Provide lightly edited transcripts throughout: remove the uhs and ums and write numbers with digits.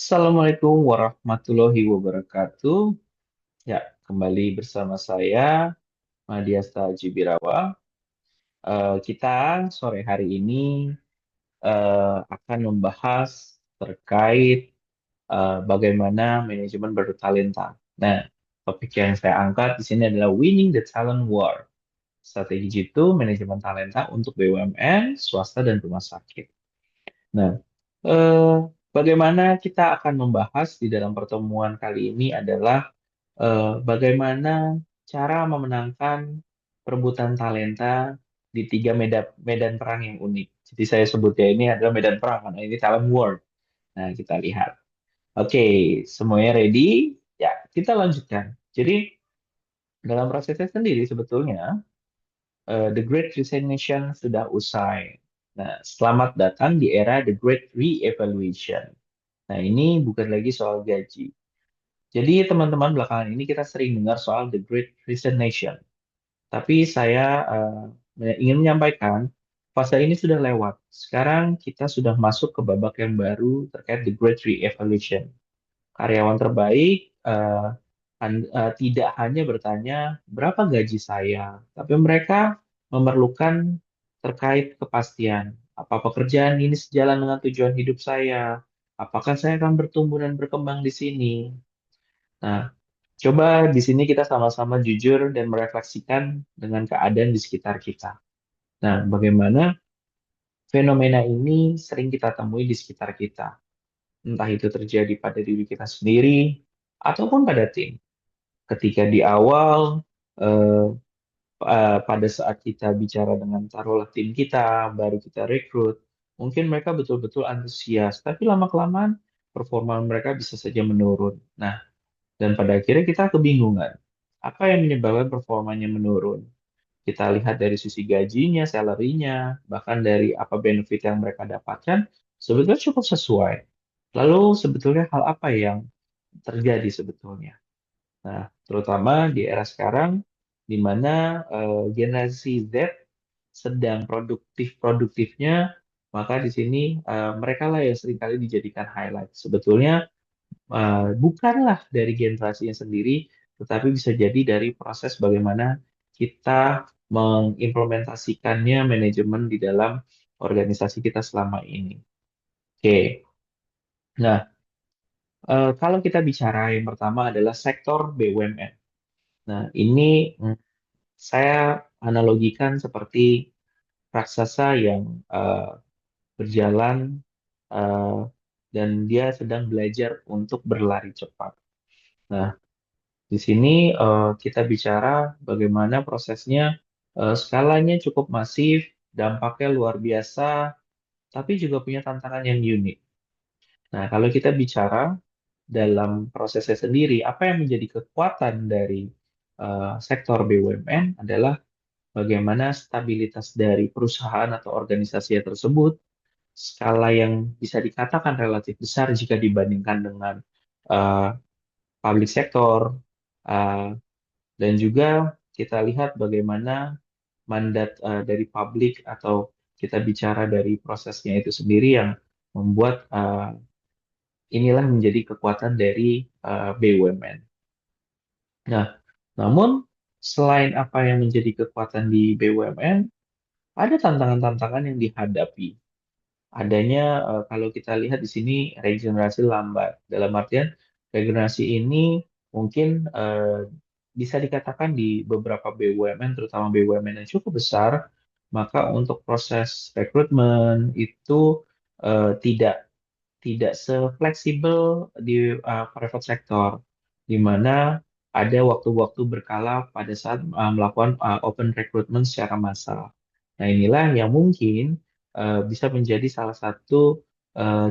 Assalamualaikum warahmatullahi wabarakatuh. Ya, kembali bersama saya, Madiasta Jibirawa. Kita sore hari ini akan membahas terkait bagaimana manajemen bertalenta. Nah, topik yang saya angkat di sini adalah Winning the Talent War. Strategi jitu manajemen talenta untuk BUMN, swasta, dan rumah sakit. Nah, eh, bagaimana kita akan membahas di dalam pertemuan kali ini adalah bagaimana cara memenangkan perebutan talenta di tiga medan, medan perang yang unik. Jadi saya sebutnya ini adalah medan perang, karena ini talent war. Nah, kita lihat. Oke, semuanya ready? Ya, kita lanjutkan. Jadi, dalam prosesnya sendiri sebetulnya, The Great Resignation sudah usai. Nah, selamat datang di era The Great Re-Evaluation. Nah, ini bukan lagi soal gaji. Jadi, teman-teman, belakangan ini kita sering dengar soal The Great Resignation. Tapi saya ingin menyampaikan, fase ini sudah lewat. Sekarang kita sudah masuk ke babak yang baru terkait The Great Re-Evaluation. Karyawan terbaik tidak hanya bertanya berapa gaji saya, tapi mereka memerlukan terkait kepastian. Apa pekerjaan ini sejalan dengan tujuan hidup saya? Apakah saya akan bertumbuh dan berkembang di sini? Nah, coba di sini kita sama-sama jujur dan merefleksikan dengan keadaan di sekitar kita. Nah, bagaimana fenomena ini sering kita temui di sekitar kita. Entah itu terjadi pada diri kita sendiri ataupun pada tim. Ketika di awal, eh, pada saat kita bicara dengan taruhlah tim kita, baru kita rekrut, mungkin mereka betul-betul antusias, tapi lama-kelamaan performa mereka bisa saja menurun. Nah, dan pada akhirnya kita kebingungan. Apa yang menyebabkan performanya menurun? Kita lihat dari sisi gajinya, salary-nya, bahkan dari apa benefit yang mereka dapatkan, sebetulnya cukup sesuai. Lalu sebetulnya hal apa yang terjadi sebetulnya? Nah, terutama di era sekarang, di mana generasi Z sedang produktif-produktifnya, maka di sini mereka lah yang seringkali dijadikan highlight. Sebetulnya bukanlah dari generasinya sendiri, tetapi bisa jadi dari proses bagaimana kita mengimplementasikannya manajemen di dalam organisasi kita selama ini. Oke, nah kalau kita bicara yang pertama adalah sektor BUMN. Nah, ini saya analogikan seperti raksasa yang eh, berjalan eh, dan dia sedang belajar untuk berlari cepat. Nah, di sini kita bicara bagaimana prosesnya, skalanya cukup masif, dampaknya luar biasa, tapi juga punya tantangan yang unik. Nah, kalau kita bicara dalam prosesnya sendiri, apa yang menjadi kekuatan dari sektor BUMN adalah bagaimana stabilitas dari perusahaan atau organisasi tersebut, skala yang bisa dikatakan relatif besar jika dibandingkan dengan uh, public sector, uh, dan juga kita lihat bagaimana mandat dari publik atau kita bicara dari prosesnya itu sendiri yang membuat inilah menjadi kekuatan dari BUMN. Nah, namun selain apa yang menjadi kekuatan di BUMN, ada tantangan-tantangan yang dihadapi. Adanya kalau kita lihat di sini regenerasi lambat. Dalam artian regenerasi ini mungkin bisa dikatakan di beberapa BUMN, terutama BUMN yang cukup besar, maka untuk proses rekrutmen itu tidak tidak sefleksibel di private sector, di mana ada waktu-waktu berkala pada saat melakukan open recruitment secara massal. Nah, inilah yang mungkin bisa menjadi salah satu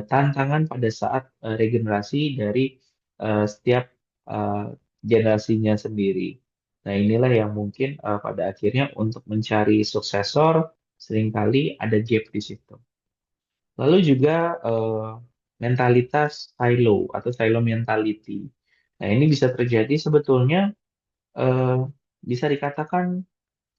tantangan pada saat regenerasi dari setiap eh, generasinya sendiri. Nah, inilah yang mungkin pada akhirnya untuk mencari suksesor seringkali ada gap di situ. Lalu juga mentalitas silo atau silo mentality. Nah, ini bisa terjadi sebetulnya eh, bisa dikatakan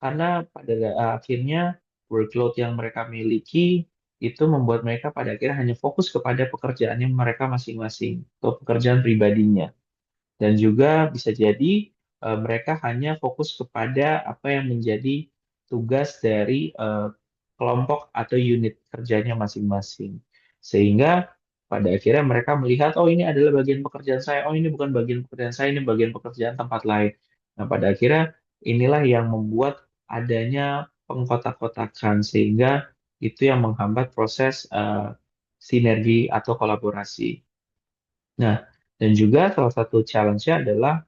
karena pada akhirnya workload yang mereka miliki itu membuat mereka pada akhirnya hanya fokus kepada pekerjaannya mereka masing-masing atau pekerjaan pribadinya. Dan juga bisa jadi mereka hanya fokus kepada apa yang menjadi tugas dari kelompok atau unit kerjanya masing-masing. Sehingga pada akhirnya mereka melihat, oh ini adalah bagian pekerjaan saya, oh ini bukan bagian pekerjaan saya, ini bagian pekerjaan tempat lain. Nah, pada akhirnya inilah yang membuat adanya pengkotak-kotakan, sehingga itu yang menghambat proses sinergi atau kolaborasi. Nah, dan juga salah satu challenge-nya adalah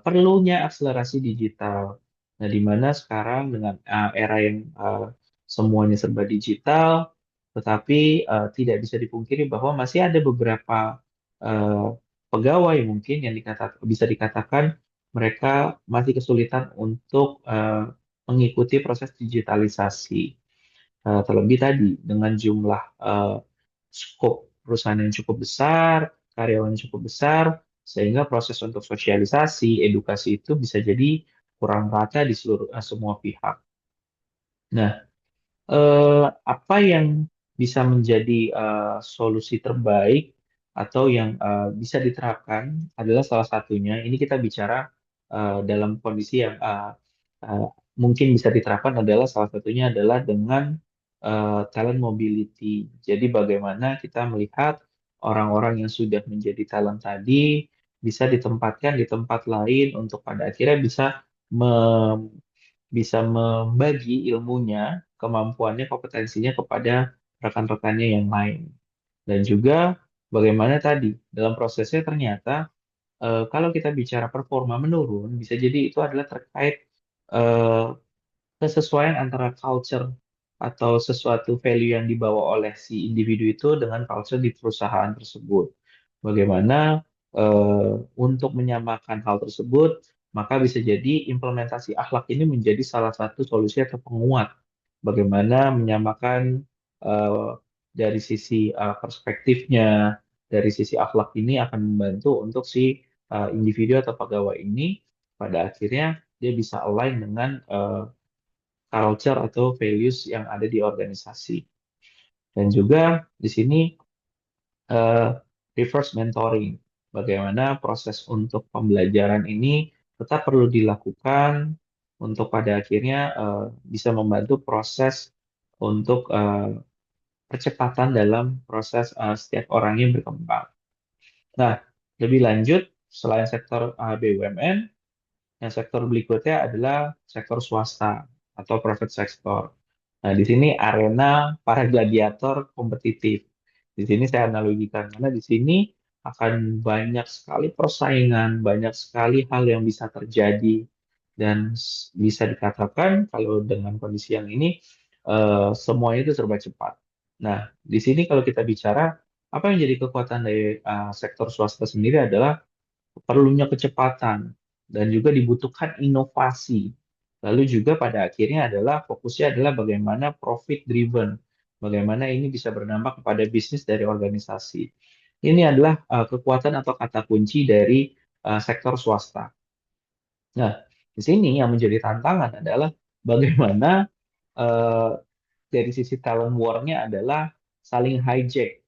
perlunya akselerasi digital. Nah, di mana sekarang dengan era yang semuanya serba digital, tetapi tidak bisa dipungkiri bahwa masih ada beberapa eh, pegawai mungkin yang bisa dikatakan mereka masih kesulitan untuk mengikuti proses digitalisasi. Terlebih tadi dengan jumlah skop perusahaan yang cukup besar, karyawan yang cukup besar, sehingga proses untuk sosialisasi, edukasi itu bisa jadi kurang rata di seluruh semua pihak. Nah, apa yang bisa menjadi solusi terbaik atau yang bisa diterapkan adalah salah satunya. Ini kita bicara dalam kondisi yang uh, mungkin bisa diterapkan adalah salah satunya adalah dengan talent mobility. Jadi bagaimana kita melihat orang-orang yang sudah menjadi talent tadi bisa ditempatkan di tempat lain untuk pada akhirnya bisa membagi ilmunya, kemampuannya, kompetensinya kepada rekan-rekannya yang lain. Dan juga bagaimana tadi dalam prosesnya ternyata kalau kita bicara performa menurun, bisa jadi itu adalah terkait eh, kesesuaian antara culture atau sesuatu value yang dibawa oleh si individu itu dengan culture di perusahaan tersebut. Bagaimana untuk menyamakan hal tersebut, maka bisa jadi implementasi akhlak ini menjadi salah satu solusi atau penguat. Bagaimana menyamakan eh, dari sisi perspektifnya, dari sisi akhlak ini akan membantu untuk si individu atau pegawai ini pada akhirnya dia bisa align dengan culture atau values yang ada di organisasi. Dan juga di sini eh, reverse mentoring. Bagaimana proses untuk pembelajaran ini tetap perlu dilakukan untuk pada akhirnya bisa membantu proses untuk percepatan dalam proses setiap orangnya berkembang. Nah, lebih lanjut, selain sektor BUMN, yang sektor berikutnya adalah sektor swasta atau private sector. Nah, di sini arena para gladiator kompetitif. Di sini saya analogikan karena di sini akan banyak sekali persaingan, banyak sekali hal yang bisa terjadi dan bisa dikatakan kalau dengan kondisi yang ini semuanya itu serba cepat. Nah, di sini kalau kita bicara apa yang jadi kekuatan dari sektor swasta sendiri adalah perlunya kecepatan dan juga dibutuhkan inovasi. Lalu juga pada akhirnya adalah fokusnya adalah bagaimana profit driven, bagaimana ini bisa berdampak kepada bisnis dari organisasi. Ini adalah kekuatan atau kata kunci dari sektor swasta. Nah, di sini yang menjadi tantangan adalah bagaimana eh, dari sisi talent war-nya adalah saling hijack.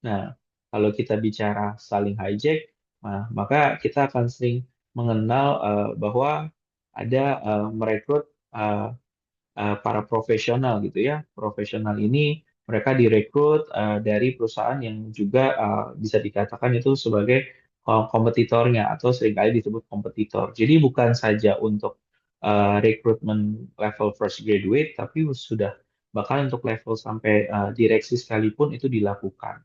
Nah, kalau kita bicara saling hijack, nah, maka kita akan sering mengenal bahwa ada merekrut eh, para profesional gitu ya. Profesional ini mereka direkrut dari perusahaan yang juga bisa dikatakan itu sebagai kompetitornya atau seringkali disebut kompetitor. Jadi bukan saja untuk rekrutmen level fresh graduate, tapi sudah bahkan untuk level sampai direksi sekalipun itu dilakukan.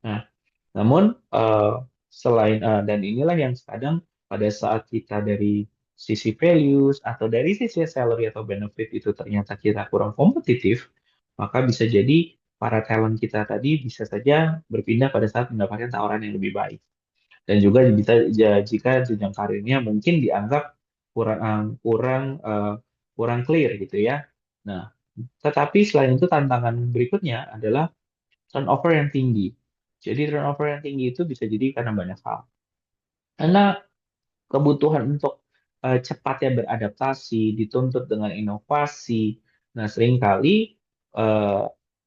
Nah, namun eh, selain dan inilah yang kadang pada saat kita dari sisi values atau dari sisi salary atau benefit itu ternyata kita kurang kompetitif, maka bisa jadi para talent kita tadi bisa saja berpindah pada saat mendapatkan tawaran yang lebih baik. Dan juga bisa jika jenjang karirnya mungkin dianggap kurang kurang clear gitu ya. Nah, tetapi selain itu tantangan berikutnya adalah turnover yang tinggi. Jadi turnover yang tinggi itu bisa jadi karena banyak hal. Karena kebutuhan untuk cepatnya beradaptasi dituntut dengan inovasi. Nah, seringkali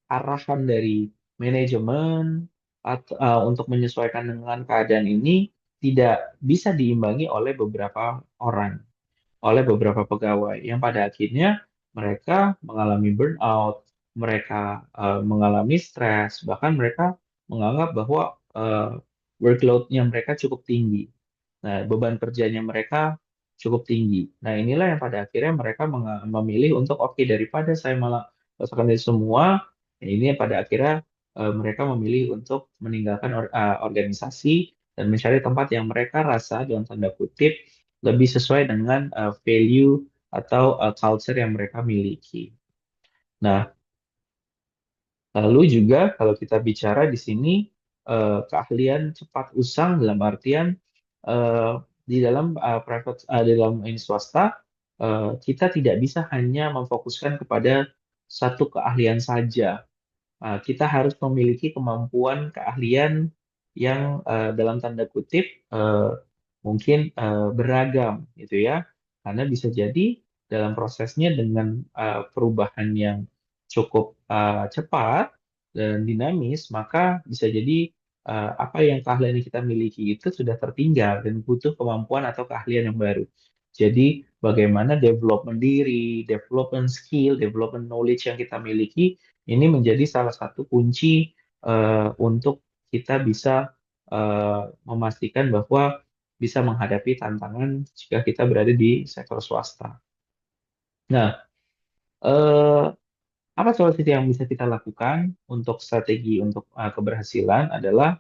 arahan dari manajemen untuk menyesuaikan dengan keadaan ini tidak bisa diimbangi oleh beberapa orang, oleh beberapa pegawai yang pada akhirnya mereka mengalami burnout, mereka mengalami stres, bahkan mereka menganggap bahwa workload-nya mereka cukup tinggi. Nah, beban kerjanya mereka cukup tinggi. Nah, inilah yang pada akhirnya mereka memilih untuk oke daripada saya malah melakukan itu semua, ya ini yang pada akhirnya mereka memilih untuk meninggalkan organisasi dan mencari tempat yang mereka rasa dalam tanda kutip lebih sesuai dengan value atau culture yang mereka miliki. Nah, lalu juga kalau kita bicara di sini keahlian cepat usang dalam artian eh, di dalam di dalam ini swasta kita tidak bisa hanya memfokuskan kepada satu keahlian saja. Kita harus memiliki kemampuan keahlian yang dalam tanda kutip eh, mungkin beragam gitu ya. Karena bisa jadi dalam prosesnya dengan perubahan yang cukup cepat dan dinamis, maka bisa jadi apa yang keahlian yang kita miliki itu sudah tertinggal dan butuh kemampuan atau keahlian yang baru. Jadi bagaimana development diri, development skill, development knowledge yang kita miliki ini menjadi salah satu kunci untuk kita bisa memastikan bahwa bisa menghadapi tantangan jika kita berada di sektor swasta. Nah, eh, apa solusi yang bisa kita lakukan untuk strategi untuk keberhasilan adalah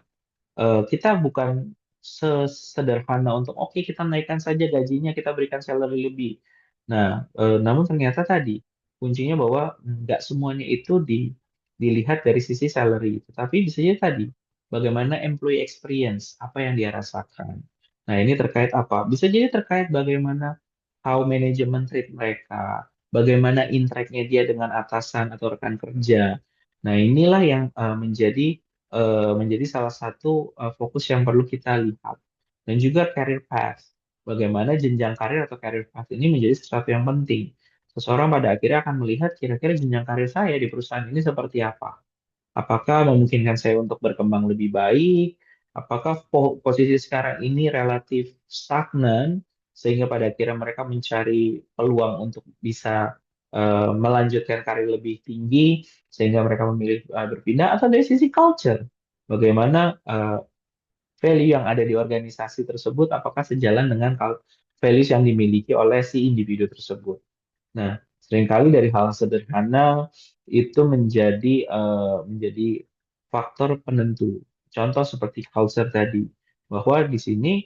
kita bukan sesederhana untuk oke kita naikkan saja gajinya, kita berikan salary lebih. Nah, namun ternyata tadi kuncinya bahwa nggak semuanya itu dilihat dari sisi salary, tetapi bisa jadi tadi bagaimana employee experience, apa yang dia rasakan. Nah, ini terkait apa? Bisa jadi terkait bagaimana how manajemen treat mereka, bagaimana interact-nya dia dengan atasan atau rekan kerja. Nah, inilah yang menjadi salah satu fokus yang perlu kita lihat. Dan juga career path. Bagaimana jenjang karir atau career path ini menjadi sesuatu yang penting. Seseorang pada akhirnya akan melihat kira-kira jenjang karir saya di perusahaan ini seperti apa. Apakah memungkinkan saya untuk berkembang lebih baik? Apakah posisi sekarang ini relatif stagnan sehingga pada akhirnya mereka mencari peluang untuk bisa melanjutkan karir lebih tinggi sehingga mereka memilih berpindah atau dari sisi culture? Bagaimana value yang ada di organisasi tersebut apakah sejalan dengan values yang dimiliki oleh si individu tersebut? Nah, seringkali dari hal sederhana itu menjadi faktor penentu. Contoh seperti culture tadi, bahwa di sini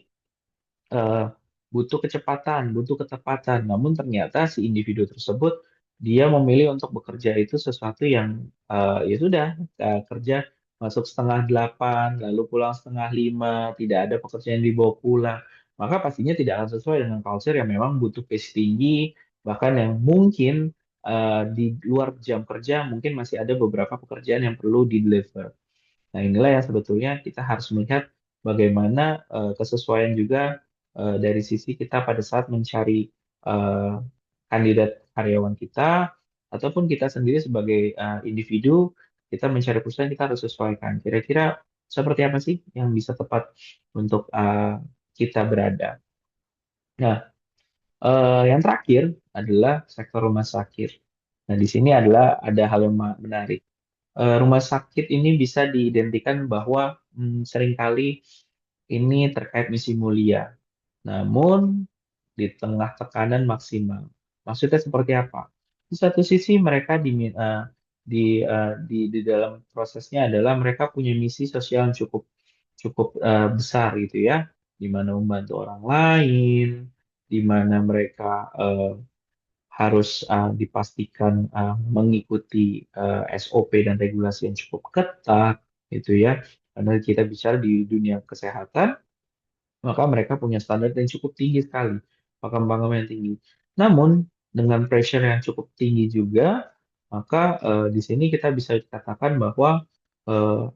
eh, butuh kecepatan, butuh ketepatan. Namun ternyata si individu tersebut dia memilih untuk bekerja itu sesuatu yang ya sudah kerja masuk setengah delapan, lalu pulang setengah lima, tidak ada pekerjaan yang dibawa pulang. Maka pastinya tidak akan sesuai dengan culture yang memang butuh pace tinggi, bahkan yang mungkin di luar jam kerja mungkin masih ada beberapa pekerjaan yang perlu di deliver. Nah, inilah yang sebetulnya kita harus melihat bagaimana kesesuaian juga dari sisi kita pada saat mencari eh, kandidat karyawan kita, ataupun kita sendiri sebagai individu, kita mencari perusahaan kita harus sesuaikan. Kira-kira seperti apa sih yang bisa tepat untuk kita berada. Nah, yang terakhir adalah sektor rumah sakit. Nah, di sini adalah ada hal yang menarik. Rumah sakit ini bisa diidentikan bahwa seringkali ini terkait misi mulia. Namun di tengah tekanan maksimal. Maksudnya seperti apa? Di satu sisi mereka di dalam prosesnya adalah mereka punya misi sosial yang cukup cukup besar gitu ya, di mana membantu orang lain, di mana mereka harus dipastikan mengikuti SOP dan regulasi yang cukup ketat, gitu ya. Karena kita bicara di dunia kesehatan, maka mereka punya standar yang cukup tinggi sekali, pakam-pakam yang tinggi. Namun dengan pressure yang cukup tinggi juga, maka di sini kita bisa katakan bahwa eh,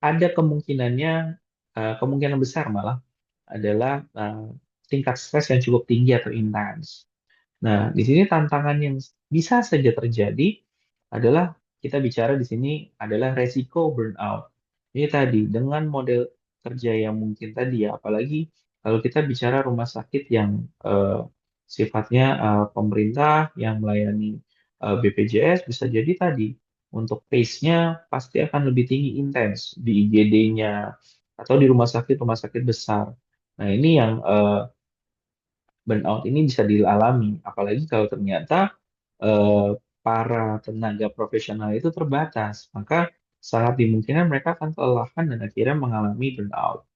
ada kemungkinan besar malah adalah tingkat stres yang cukup tinggi atau intens. Nah, di sini tantangan yang bisa saja terjadi adalah kita bicara di sini adalah resiko burnout. Ini tadi dengan model kerja yang mungkin tadi ya, apalagi kalau kita bicara rumah sakit yang sifatnya pemerintah yang melayani BPJS, bisa jadi tadi untuk pace-nya pasti akan lebih tinggi intens di IGD-nya atau di rumah sakit besar. Nah, ini yang burnout ini bisa dialami, apalagi kalau ternyata eh, para tenaga profesional itu terbatas, maka sangat dimungkinkan mereka akan kelelahan dan akhirnya mengalami burnout.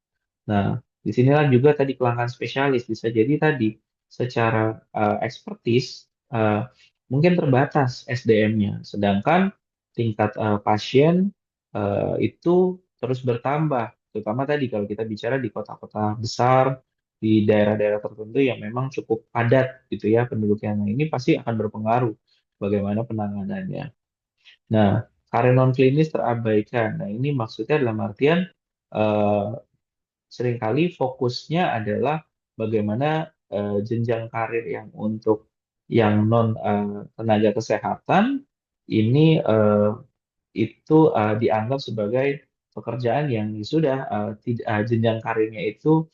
Nah, disinilah juga tadi kelangkaan spesialis bisa jadi tadi secara expertise eh, mungkin terbatas SDM-nya, sedangkan tingkat pasien itu terus bertambah, terutama tadi kalau kita bicara di kota-kota besar, di daerah-daerah tertentu yang memang cukup padat gitu ya penduduknya. Nah, ini pasti akan berpengaruh bagaimana penanganannya. Nah, karir non klinis terabaikan. Nah, ini maksudnya dalam artian eh, seringkali fokusnya adalah bagaimana jenjang karir yang untuk yang non tenaga kesehatan ini itu dianggap sebagai pekerjaan yang sudah tidak jenjang karirnya itu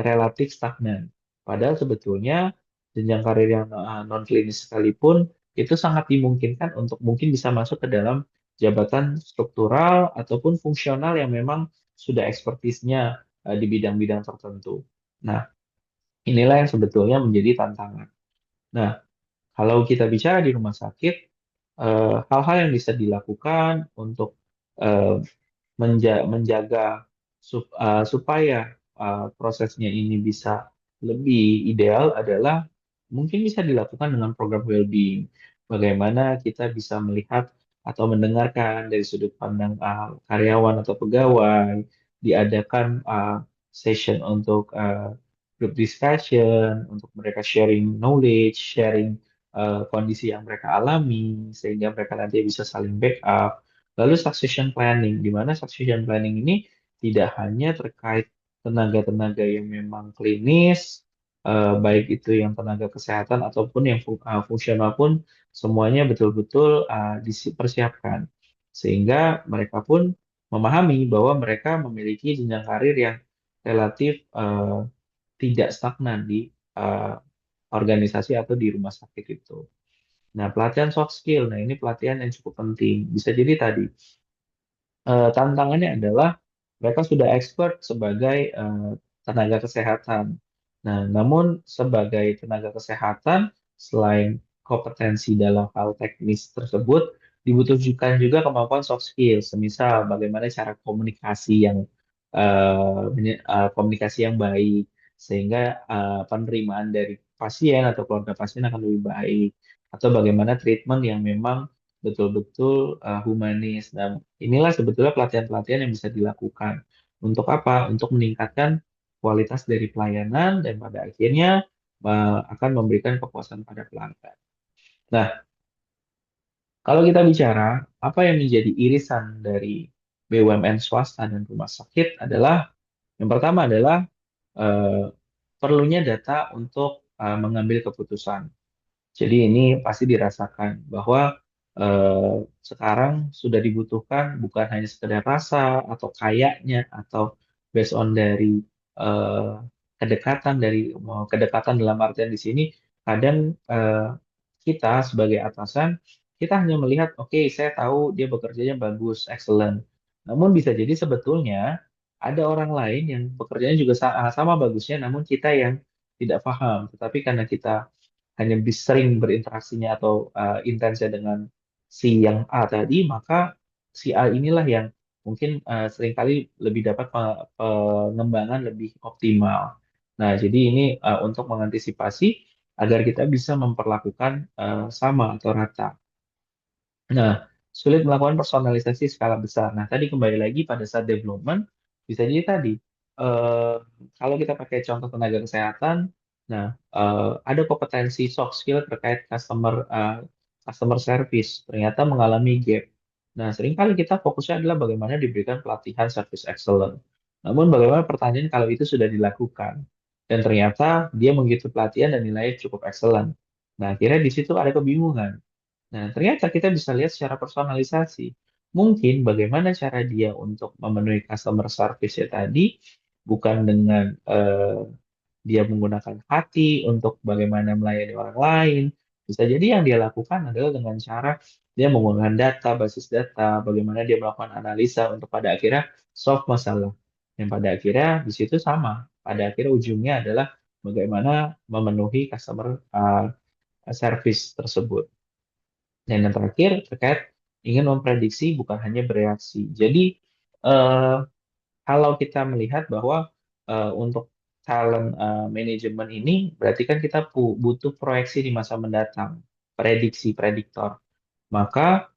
relatif stagnan. Padahal sebetulnya jenjang karir yang non klinis sekalipun itu sangat dimungkinkan untuk mungkin bisa masuk ke dalam jabatan struktural ataupun fungsional yang memang sudah ekspertisnya di bidang-bidang tertentu. Nah, inilah yang sebetulnya menjadi tantangan. Nah, kalau kita bicara di rumah sakit, hal-hal yang bisa dilakukan untuk eh, menjaga supaya prosesnya ini bisa lebih ideal adalah mungkin bisa dilakukan dengan program well-being. Bagaimana kita bisa melihat atau mendengarkan dari sudut pandang karyawan atau pegawai, diadakan session untuk group discussion, untuk mereka sharing knowledge, sharing kondisi yang mereka alami, sehingga mereka nanti bisa saling backup. Lalu succession planning, di mana succession planning ini tidak hanya terkait tenaga-tenaga yang memang klinis, baik itu yang tenaga kesehatan ataupun yang fungsional pun semuanya betul-betul dipersiapkan. Sehingga mereka pun memahami bahwa mereka memiliki jenjang karir yang relatif tidak stagnan di eh, organisasi atau di rumah sakit itu. Nah, pelatihan soft skill, nah ini pelatihan yang cukup penting. Bisa jadi tadi tantangannya adalah mereka sudah expert sebagai tenaga kesehatan. Nah, namun sebagai tenaga kesehatan, selain kompetensi dalam hal teknis tersebut, dibutuhkan juga kemampuan soft skill, semisal bagaimana cara komunikasi yang komunikasi yang baik, sehingga penerimaan dari pasien atau keluarga pasien akan lebih baik, atau bagaimana treatment yang memang betul-betul humanis. Dan inilah sebetulnya pelatihan-pelatihan yang bisa dilakukan. Untuk apa? Untuk meningkatkan kualitas dari pelayanan dan pada akhirnya akan memberikan kepuasan pada pelanggan. Nah, kalau kita bicara apa yang menjadi irisan dari BUMN swasta dan rumah sakit adalah yang pertama adalah eh, perlunya data untuk mengambil keputusan. Jadi ini pasti dirasakan bahwa eh, sekarang sudah dibutuhkan bukan hanya sekedar rasa atau kayaknya atau based on dari eh, kedekatan dalam artian di sini kadang kita sebagai atasan kita hanya melihat oke saya tahu dia bekerjanya bagus excellent. Namun bisa jadi sebetulnya ada orang lain yang pekerjaannya juga sama bagusnya namun kita yang tidak paham. Tetapi karena kita hanya sering berinteraksinya atau intensnya dengan si yang A tadi, maka si A inilah yang mungkin seringkali lebih dapat pengembangan lebih optimal. Nah, jadi ini untuk mengantisipasi agar kita bisa memperlakukan sama atau rata. Nah, sulit melakukan personalisasi skala besar. Nah, tadi kembali lagi pada saat development, bisa jadi tadi, eh, kalau kita pakai contoh tenaga kesehatan, nah, ada kompetensi soft skill terkait customer service, ternyata mengalami gap. Nah, seringkali kita fokusnya adalah bagaimana diberikan pelatihan service excellent. Namun, bagaimana pertanyaan kalau itu sudah dilakukan, dan ternyata dia mengikuti pelatihan dan nilainya cukup excellent. Nah, akhirnya di situ ada kebingungan Nah, ternyata kita bisa lihat secara personalisasi. Mungkin bagaimana cara dia untuk memenuhi customer service ya tadi, bukan dengan dia menggunakan hati untuk bagaimana melayani orang lain. Bisa jadi yang dia lakukan adalah dengan cara dia menggunakan data, basis data, bagaimana dia melakukan analisa untuk pada akhirnya solve masalah. Yang pada akhirnya di situ sama. Pada akhirnya ujungnya adalah bagaimana memenuhi customer service tersebut. Dan yang terakhir terkait ingin memprediksi bukan hanya bereaksi. Jadi eh, kalau kita melihat bahwa untuk talent management ini berarti kan kita butuh proyeksi di masa mendatang, prediksi, prediktor. Maka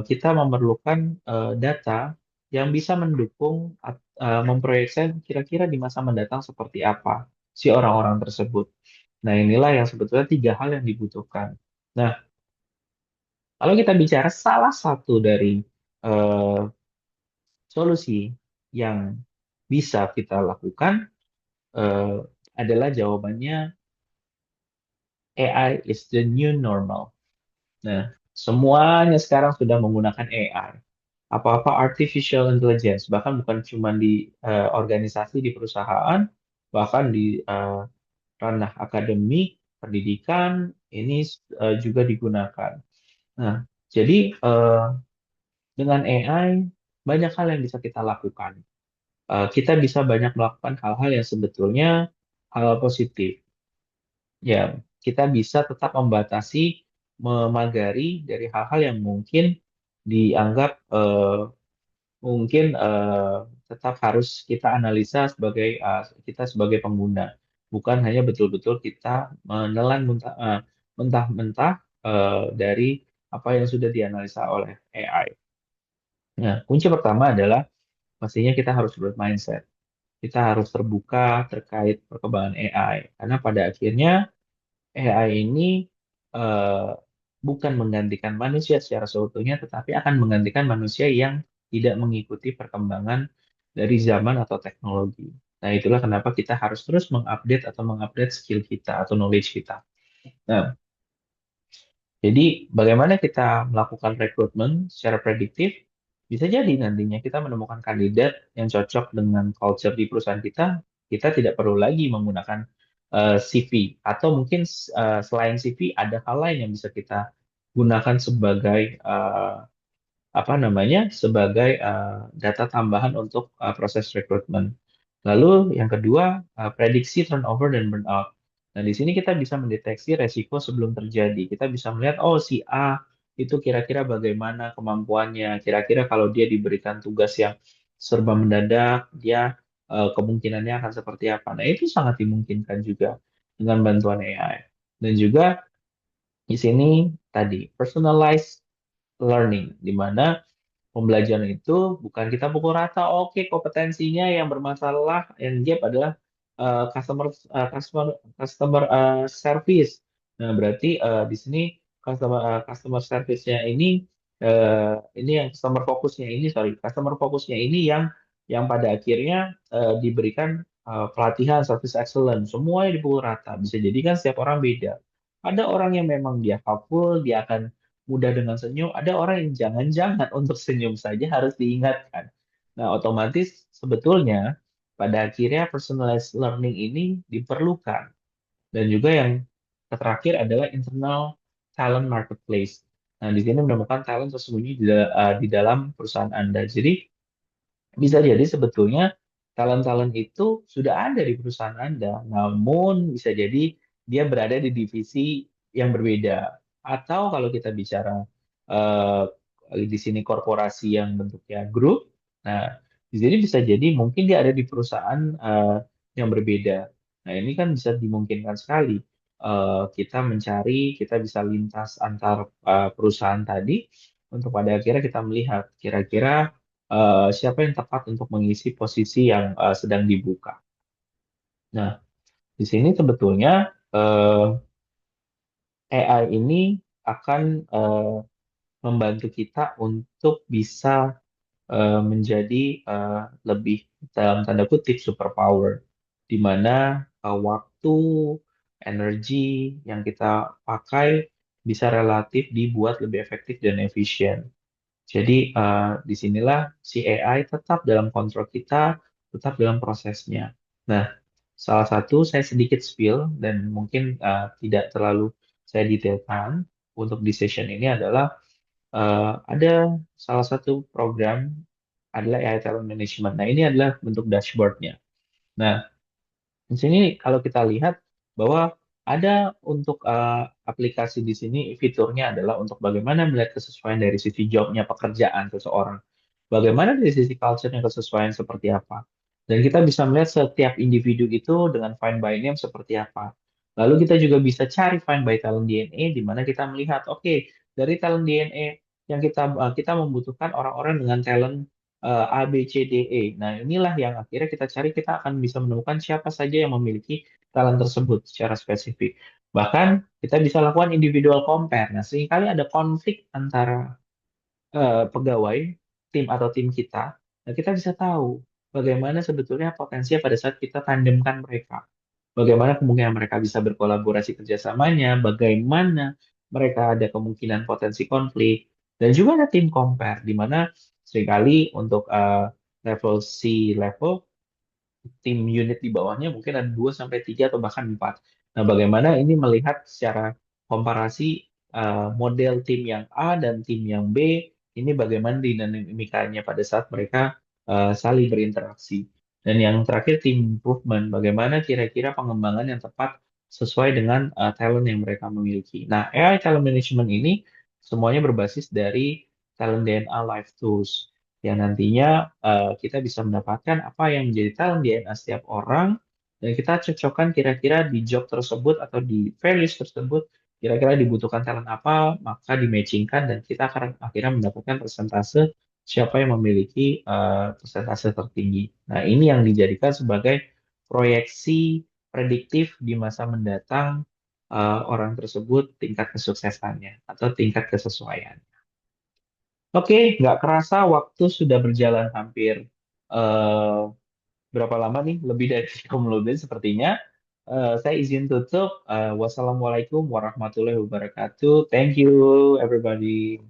kita memerlukan data yang bisa mendukung memproyeksikan kira-kira di masa mendatang seperti apa si orang-orang tersebut. Nah, inilah yang sebetulnya tiga hal yang dibutuhkan. Nah, kalau kita bicara salah satu dari eh, solusi yang bisa kita lakukan eh, adalah jawabannya AI is the new normal. Nah, semuanya sekarang sudah menggunakan AI. Apa-apa artificial intelligence, bahkan bukan cuma di organisasi, di perusahaan, bahkan di ranah akademik, pendidikan, ini juga digunakan. Nah, jadi dengan AI banyak hal yang bisa kita lakukan. Kita bisa banyak melakukan hal-hal yang sebetulnya hal positif. Ya, kita bisa tetap membatasi, memagari dari hal-hal yang mungkin dianggap mungkin tetap harus kita analisa sebagai kita sebagai pengguna, bukan hanya betul-betul kita menelan mentah-mentah dari apa yang sudah dianalisa oleh AI. Nah, kunci pertama adalah pastinya kita harus bermindset. Kita harus terbuka terkait perkembangan AI, karena pada akhirnya AI ini eh, bukan menggantikan manusia secara seutuhnya, tetapi akan menggantikan manusia yang tidak mengikuti perkembangan dari zaman atau teknologi. Nah, itulah kenapa kita harus terus mengupdate atau mengupdate skill kita atau knowledge kita. Nah, jadi, bagaimana kita melakukan rekrutmen secara prediktif? Bisa jadi nantinya kita menemukan kandidat yang cocok dengan culture di perusahaan kita. Kita tidak perlu lagi menggunakan CV, atau mungkin selain CV ada hal lain yang bisa kita gunakan sebagai apa namanya sebagai data tambahan untuk proses rekrutmen. Lalu yang kedua, prediksi turnover dan burnout. Nah, di sini kita bisa mendeteksi resiko sebelum terjadi. Kita bisa melihat, oh si A itu kira-kira bagaimana kemampuannya. Kira-kira kalau dia diberikan tugas yang serba mendadak, dia kemungkinannya akan seperti apa. Nah, itu sangat dimungkinkan juga dengan bantuan AI. Dan juga di sini tadi, personalized learning, di mana pembelajaran itu bukan kita pukul rata, oke kompetensinya yang bermasalah, yang gap adalah customer service. Nah, berarti di sini customer service-nya ini yang customer fokusnya ini, sorry, customer fokusnya ini yang pada akhirnya diberikan pelatihan service excellence, semuanya dipukul rata. Bisa jadi kan setiap orang beda. Ada orang yang memang dia helpful, dia akan mudah dengan senyum. Ada orang yang jangan-jangan untuk senyum saja harus diingatkan. Nah, otomatis sebetulnya pada akhirnya personalized learning ini diperlukan. Dan juga yang terakhir adalah internal talent marketplace. Nah, di sini menemukan talent sesungguhnya di dalam perusahaan Anda. Jadi, bisa jadi sebetulnya talent-talent itu sudah ada di perusahaan Anda, namun bisa jadi dia berada di divisi yang berbeda. Atau kalau kita bicara eh, di sini korporasi yang bentuknya grup, nah di sini bisa jadi mungkin dia ada di perusahaan yang berbeda. Nah, ini kan bisa dimungkinkan sekali. Kita mencari, kita bisa lintas antar perusahaan tadi untuk pada akhirnya kita melihat kira-kira siapa yang tepat untuk mengisi posisi yang sedang dibuka. Nah, di sini sebetulnya AI ini akan membantu kita untuk bisa menjadi lebih dalam tanda kutip superpower, di mana waktu, energi yang kita pakai bisa relatif dibuat lebih efektif dan efisien. Jadi disinilah si AI tetap dalam kontrol kita, tetap dalam prosesnya. Nah, salah satu saya sedikit spill dan mungkin tidak terlalu saya detailkan untuk di session ini adalah ada salah satu program adalah AI Talent Management. Nah, ini adalah bentuk dashboardnya. Nah, di sini kalau kita lihat bahwa ada untuk aplikasi di sini fiturnya adalah untuk bagaimana melihat kesesuaian dari sisi jobnya pekerjaan seseorang. Bagaimana dari sisi culture-nya kesesuaian seperti apa. Dan kita bisa melihat setiap individu itu dengan find by name seperti apa. Lalu kita juga bisa cari find by talent DNA di mana kita melihat, oke, dari talent DNA yang kita membutuhkan orang-orang dengan talent A, B, C, D, E. Nah, inilah yang akhirnya kita cari, kita akan bisa menemukan siapa saja yang memiliki talent tersebut secara spesifik. Bahkan kita bisa lakukan individual compare. Nah, seringkali ada konflik antara pegawai, tim atau tim kita, nah kita bisa tahu bagaimana sebetulnya potensinya pada saat kita tandemkan mereka. Bagaimana kemungkinan mereka bisa berkolaborasi kerjasamanya, bagaimana mereka ada kemungkinan potensi konflik, dan juga ada tim compare, di mana seringkali untuk level C level tim unit di bawahnya mungkin ada 2 sampai 3 atau bahkan 4. Nah, bagaimana ini melihat secara komparasi model tim yang A dan tim yang B, ini bagaimana dinamikanya pada saat mereka saling berinteraksi. Dan yang terakhir tim improvement, bagaimana kira-kira pengembangan yang tepat sesuai dengan talent yang mereka miliki. Nah, AI talent management ini semuanya berbasis dari talent DNA Live Tools yang nantinya kita bisa mendapatkan apa yang menjadi talent DNA setiap orang dan kita cocokkan kira-kira di job tersebut atau di values tersebut kira-kira dibutuhkan talent apa maka di-matchingkan dan kita akan akhirnya mendapatkan persentase siapa yang memiliki persentase tertinggi. Nah, ini yang dijadikan sebagai proyeksi prediktif di masa mendatang orang tersebut tingkat kesuksesannya atau tingkat kesesuaian. Oke, nggak kerasa waktu sudah berjalan hampir eh, berapa lama nih? Lebih dari 30 menit sepertinya. Saya izin tutup. Wassalamualaikum warahmatullahi wabarakatuh. Thank you, everybody.